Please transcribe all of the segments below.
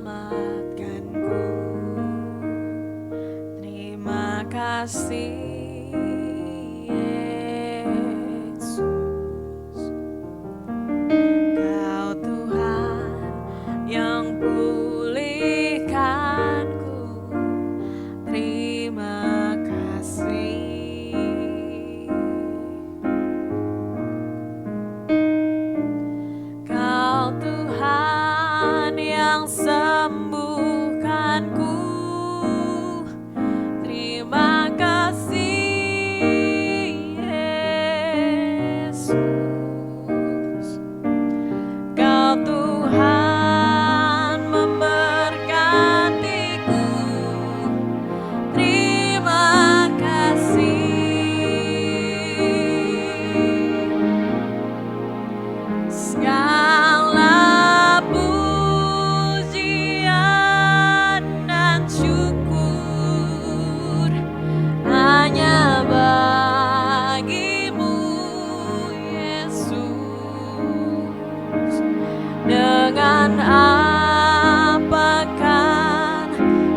selamatkanku. Terima kasih Yesus, Kau Tuhan yang pulihkanku. Terima kasih. Kau Tuhan yang sembuhkanku. Terima kasih Yesus. Kau Tuhan memberkatiku. Terima kasih. Segala pujian dan syukur hanya bagimu Yesus. Dengan apakah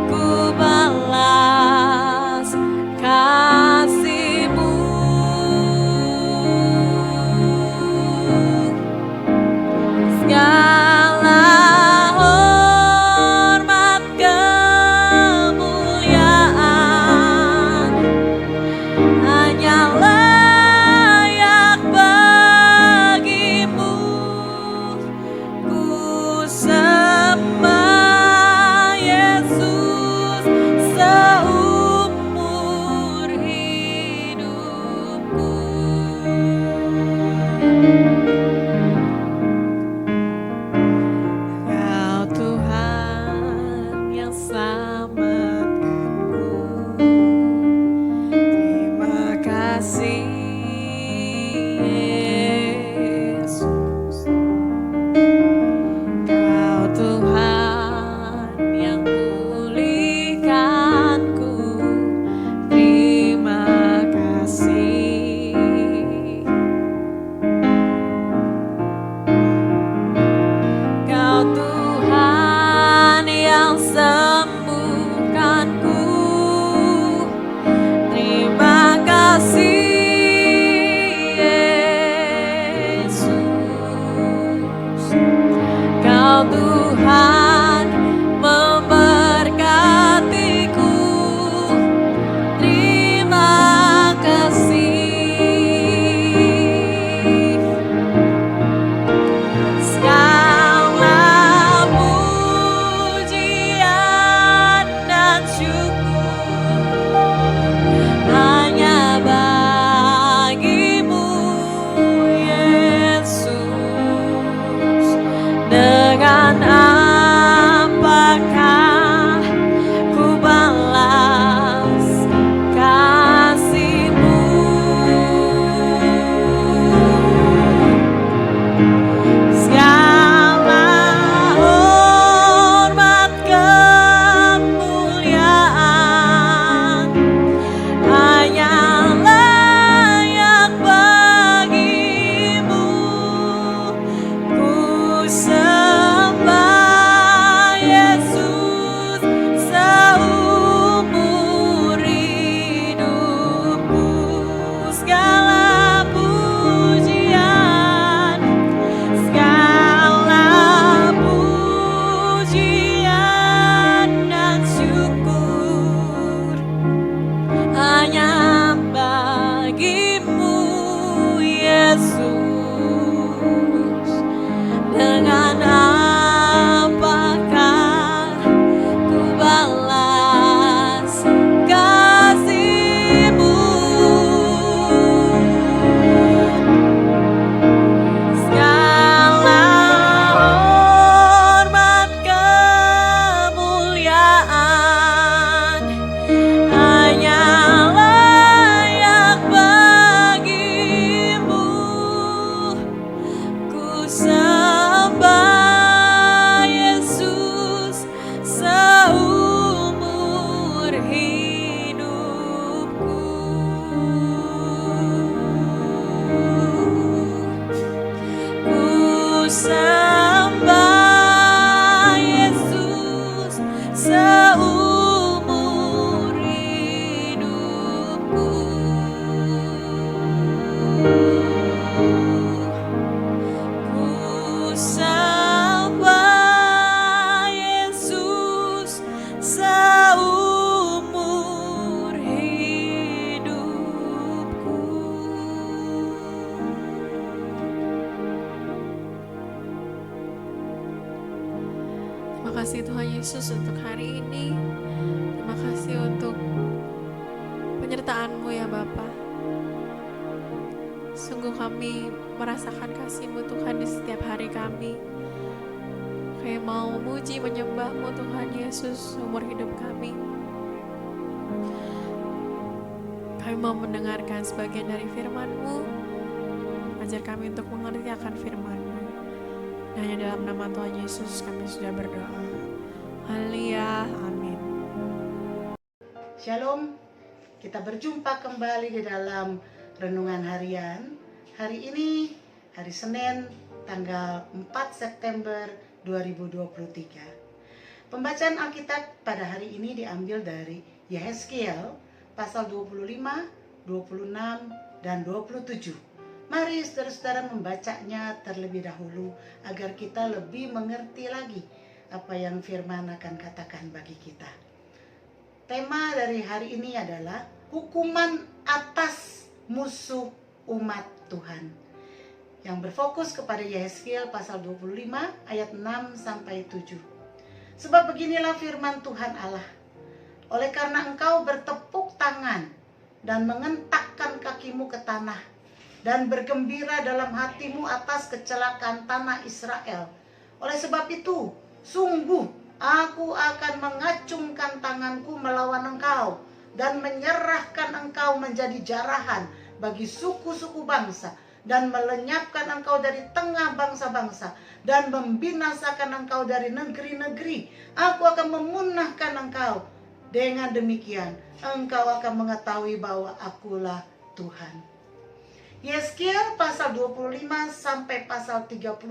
ku balas kasih-Mu? Segala hormat kemuliaan hanya layak bagimu. Ku sembah Yesus seumur hidupku. Kau Tuhan yang selamatkanku. Terima kasih Yesus. Kau Tuhan yang pulihkanku. Terima kasih. Kau Tuhan yang sembuhkanku. Terima kasih Yesus. Kau Tuhan memberkatiku. Terima kasih. Segala pujian dan syukur hanya bagimu Yesus. Dengan apakah ku balas kasih-Mu? Segala hormat kemuliaan hanya layak bagimu. Ku sembah Yesus seumur hidupku. Segala pujian, segala pujian dan syukur hanya bagimu Yesus. Dengan Terima kasih Tuhan Yesus untuk hari ini. Terima kasih untuk penyertaan-Mu ya Bapa. Sungguh kami merasakan kasih-Mu Tuhan di setiap hari kami. Kami mau memuji menyembah-Mu Tuhan Yesus umur hidup kami. Kami mau mendengarkan sebagian dari firman-Mu. Ajar kami untuk mengerti akan firman-Mu. Hanya dalam nama Tuhan Yesus kami sudah berdoa. Haleluya, amin. Shalom, kita berjumpa kembali di dalam renungan harian. Hari ini, hari Senin, tanggal 4 September 2023. Pembacaan Alkitab pada hari ini diambil dari Yehezkiel, pasal 25, 26, dan 27. Mari saudara-saudara membacanya terlebih dahulu agar kita lebih mengerti lagi apa yang firman akan katakan bagi kita. Tema dari hari ini adalah hukuman atas musuh umat Tuhan, yang berfokus kepada Yehezkiel pasal 25 ayat 6 sampai 7. Sebab beginilah firman Tuhan Allah, oleh karena engkau bertepuk tangan dan mengentakkan kakimu ke tanah dan bergembira dalam hatimu atas kecelakaan tanah Israel, oleh sebab itu sungguh aku akan mengacungkan tanganku melawan engkau dan menyerahkan engkau menjadi jarahan bagi suku-suku bangsa dan melenyapkan engkau dari tengah bangsa-bangsa dan membinasakan engkau dari negeri-negeri. Aku akan memunahkan engkau. Dengan demikian engkau akan mengetahui bahwa akulah Tuhan. Yehezkiel pasal 25 sampai pasal 32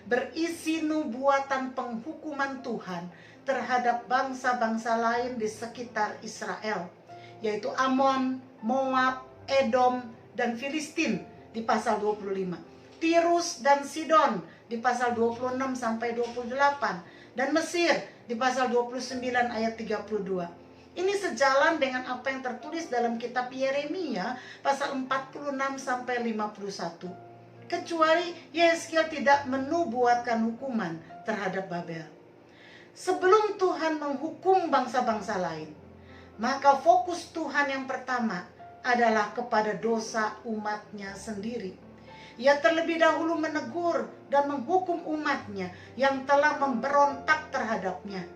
berisi nubuatan penghukuman Tuhan terhadap bangsa-bangsa lain di sekitar Israel, yaitu Amon, Moab, Edom, dan Filistin di pasal 25, Tirus dan Sidon di pasal 26 sampai 28, dan Mesir di pasal 29 ayat 32. Ini sejalan dengan apa yang tertulis dalam kitab Yeremia pasal 46 sampai 51. Kecuali Yehezkiel tidak menubuatkan hukuman terhadap Babel. Sebelum Tuhan menghukum bangsa-bangsa lain, maka fokus Tuhan yang pertama adalah kepada dosa umatnya sendiri. Ia terlebih dahulu menegur dan menghukum umatnya yang telah memberontak terhadapnya.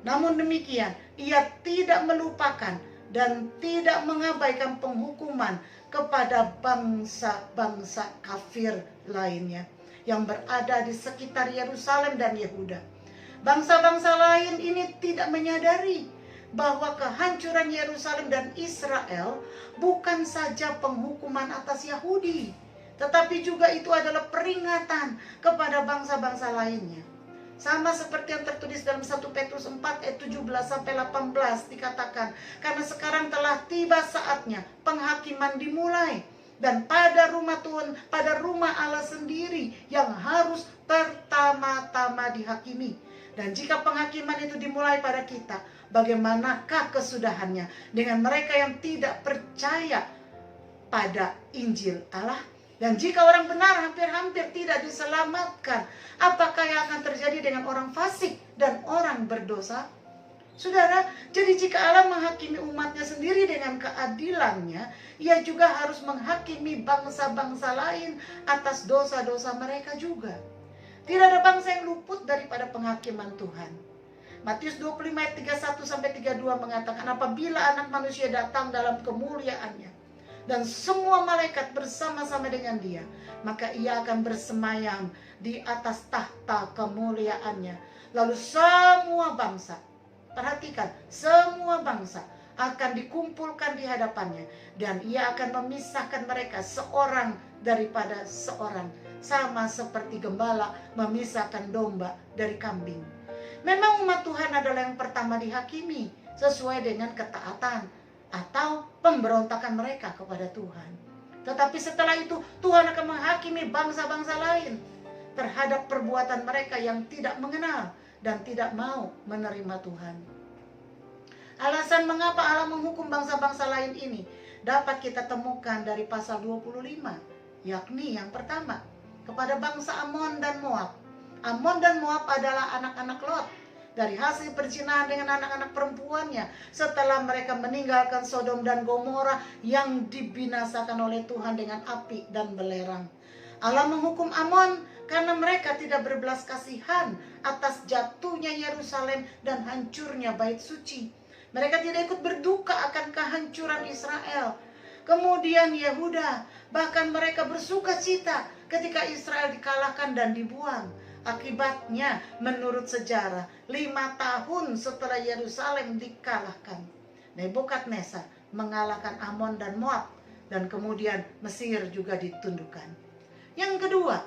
Namun demikian, ia tidak melupakan dan tidak mengabaikan penghukuman kepada bangsa-bangsa kafir lainnya yang berada di sekitar Yerusalem dan Yehuda. Bangsa-bangsa lain ini tidak menyadari bahwa kehancuran Yerusalem dan Israel bukan saja penghukuman atas Yahudi, tetapi juga itu adalah peringatan kepada bangsa-bangsa lainnya. Sama seperti yang tertulis dalam 1 Petrus 4 ayat 17 sampai 18 dikatakan, karena sekarang telah tiba saatnya penghakiman dimulai, dan pada rumah Tuhan, pada rumah Allah sendiri yang harus pertama-tama dihakimi. Dan jika penghakiman itu dimulai pada kita, bagaimanakah kesudahannya dengan mereka yang tidak percaya pada Injil Allah? Dan jika orang benar hampir-hampir tidak diselamatkan, apakah yang akan terjadi dengan orang fasik dan orang berdosa? Saudara, jadi jika Allah menghakimi umatnya sendiri dengan keadilannya, ia juga harus menghakimi bangsa-bangsa lain atas dosa-dosa mereka juga. Tidak ada bangsa yang luput daripada penghakiman Tuhan. Matius 25 ayat 31 sampai 32 mengatakan, apabila anak manusia datang dalam kemuliaannya dan semua malaikat bersama-sama dengan dia, maka ia akan bersemayam di atas tahta kemuliaannya. Lalu semua bangsa, perhatikan, semua bangsa akan dikumpulkan di hadapannya, dan ia akan memisahkan mereka seorang daripada seorang, sama seperti gembala memisahkan domba dari kambing. Memang umat Tuhan adalah yang pertama dihakimi sesuai dengan ketaatan atau pemberontakan mereka kepada Tuhan. Tetapi setelah itu Tuhan akan menghakimi bangsa-bangsa lain terhadap perbuatan mereka yang tidak mengenal dan tidak mau menerima Tuhan. Alasan mengapa Allah menghukum bangsa-bangsa lain ini dapat kita temukan dari pasal 25, yakni yang pertama, kepada bangsa Amon dan Moab. Amon dan Moab adalah anak-anak Lot dari hasil perzinahan dengan anak-anak perempuannya setelah mereka meninggalkan Sodom dan Gomora yang dibinasakan oleh Tuhan dengan api dan belerang. Allah menghukum Amon karena mereka tidak berbelas kasihan atas jatuhnya Yerusalem dan hancurnya bait suci. Mereka tidak ikut berduka akan kehancuran Israel. Kemudian Yehuda, bahkan mereka bersuka cita ketika Israel dikalahkan dan dibuang. Akibatnya menurut sejarah 5 tahun setelah Yerusalem dikalahkan, Nebukadnezar mengalahkan Amon dan Moab, dan kemudian Mesir juga ditundukkan. Yang kedua,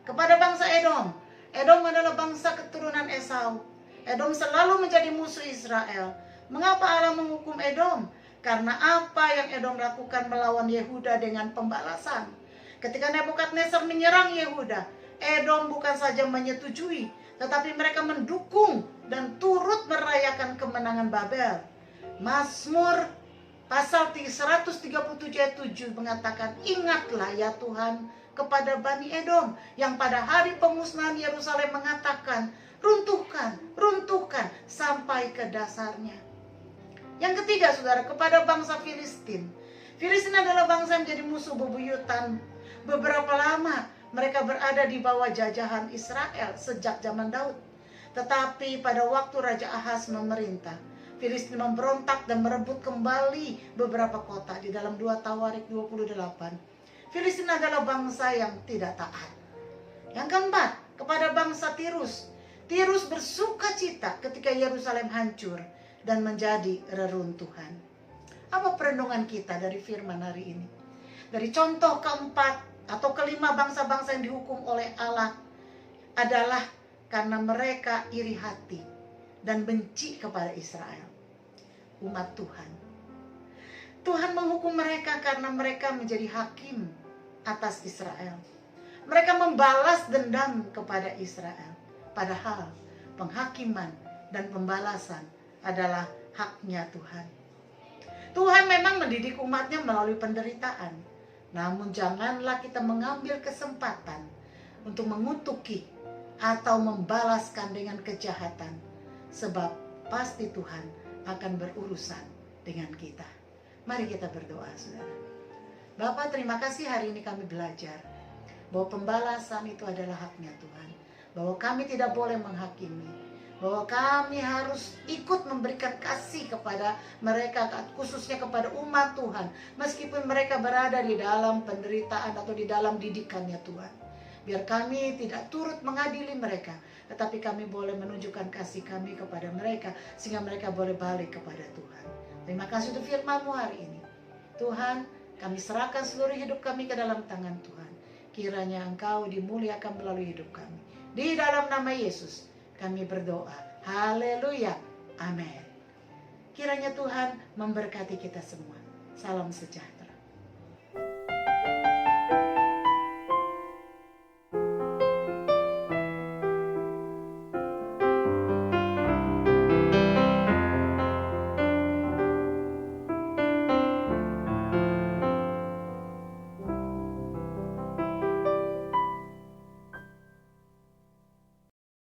kepada bangsa Edom. Edom adalah bangsa keturunan Esau. Edom selalu menjadi musuh Israel. Mengapa Allah menghukum Edom? Karena apa yang Edom lakukan melawan Yehuda dengan pembalasan. Ketika Nebukadnezar menyerang Yehuda, Edom bukan saja menyetujui, tetapi mereka mendukung dan turut merayakan kemenangan Babel. Mazmur pasal 137 ayat 7 mengatakan, ingatlah ya Tuhan kepada Bani Edom yang pada hari pemusnahan Yerusalem mengatakan, runtuhkan, runtuhkan sampai ke dasarnya. Yang ketiga, saudara, kepada bangsa Filistin. Filistin adalah bangsa yang menjadi musuh bebuyutan. Beberapa lama mereka berada di bawah jajahan Israel sejak zaman Daud. Tetapi pada waktu Raja Ahaz memerintah, Filistin memberontak dan merebut kembali beberapa kota di dalam 2 Tawarik 28. Filistin adalah bangsa yang tidak taat. Yang keempat, kepada bangsa Tirus. Tirus bersuka cita ketika Yerusalem hancur dan menjadi reruntuhan. Apa perenungan kita dari firman hari ini? Dari contoh keempat atau kelima bangsa-bangsa yang dihukum oleh Allah adalah karena mereka iri hati dan benci kepada Israel, umat Tuhan. Tuhan menghukum mereka karena mereka menjadi hakim atas Israel. Mereka membalas dendam kepada Israel. Padahal penghakiman dan pembalasan adalah haknya Tuhan. Tuhan memang mendidik umatnya melalui penderitaan. Namun janganlah kita mengambil kesempatan untuk mengutuki atau membalaskan dengan kejahatan. Sebab pasti Tuhan akan berurusan dengan kita. Mari kita berdoa, saudara. Bapa, terima kasih hari ini kami belajar bahwa pembalasan itu adalah haknya Tuhan. Bahwa kami tidak boleh menghakimi. Bahwa kami harus ikut memberikan kasih kepada mereka, khususnya kepada umat Tuhan. Meskipun mereka berada di dalam penderitaan atau di dalam didikannya Tuhan. Biar kami tidak turut mengadili mereka, tetapi kami boleh menunjukkan kasih kami kepada mereka, sehingga mereka boleh balik kepada Tuhan. Terima kasih untuk firman-Mu hari ini. Tuhan, kami serahkan seluruh hidup kami ke dalam tangan Tuhan. Kiranya Engkau dimuliakan melalui hidup kami. Di dalam nama Yesus kami berdoa. Haleluya. Amin. Kiranya Tuhan memberkati kita semua. Salam sejahtera.